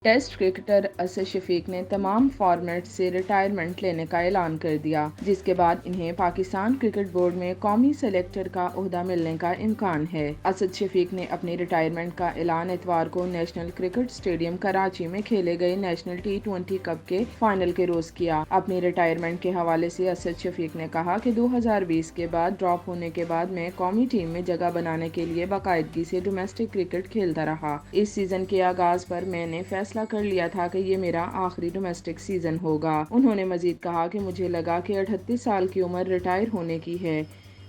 Test cricketer Asad Shafiq ने तमाम format से रिटायरमेंट लेने का ऐलान कर दिया, जिसके बाद इन्हें पाकिस्तान क्रिकेट बोर्ड में कौमी सेलेक्टर का ओहदा मिलने का इम्कान है। असद शफीक ने अपनी रिटायरमेंट का ऐलान इतवार को नेशनल क्रिकेट स्टेडियम कराची में खेले गए नेशनल T20 कप के फाइनल के रोज किया। अपनी रिटायरमेंट के हवाले से असद शफीक ने कहा कि 2020 के बाद ड्रॉप होने के बाद मैं कौमी टीम में जगह बनाने के लिए बाकायदगी से डोमेस्टिक क्रिकेट खेलता रहा। इस सीजन के आगाज पर मैंने फैसला कर लिया था कि ये मेरा आखिरी डोमेस्टिक सीजन होगा। उन्होंने मजीद कहा कि मुझे लगा कि 38 साल की उम्र रिटायर होने की है।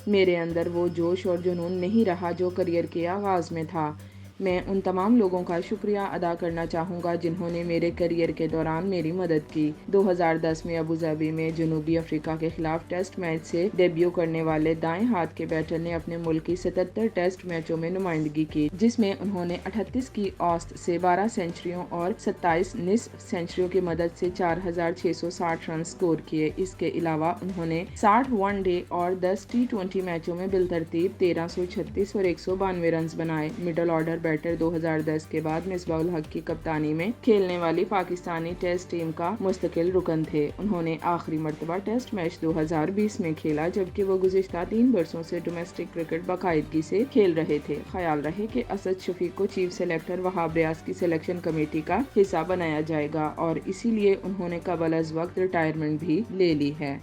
मेरे अंदर वो जोश और जुनून नहीं रहा जो करियर के आगाज में था। मैं उन तमाम लोगों का शुक्रिया अदा करना चाहूँगा जिन्होंने मेरे करियर के दौरान मेरी मदद की। 2010 में अबू धाबी में जनूबी अफ्रीका के खिलाफ टेस्ट मैच से डेब्यू करने वाले दाएं हाथ के बैटर ने अपने मुल्क की 77 टेस्ट मैचों में नुमाइंदगी की, जिसमें उन्होंने 38 की औसत से 12 सेंचुरियों और 27 निस्फ सेंचुरियों की मदद से 4660 रन स्कोर किए। इसके अलावा उन्होंने 60 वनडे और 10 T20 मैचों में बिलतरतीब 1336 और 192 रन बनाए। मिडल ऑर्डर बैटर 2010 के बाद मिसबाह-उल हक की कप्तानी में खेलने वाली पाकिस्तानी टेस्ट टीम का मुस्तकिल रुकन थे। उन्होंने आखिरी मर्तबा टेस्ट मैच 2020 में खेला, जबकि वो गुज़िश्ता 3 बरसों से डोमेस्टिक क्रिकेट बाकायदगी से खेल रहे थे। ख्याल रहे कि असद शफीक को चीफ सेलेक्टर वहाब रियाज की सिलेक्शन कमेटी का हिस्सा बनाया जाएगा और इसीलिए उन्होंने कबल अज़ वक्त रिटायरमेंट भी ले ली है।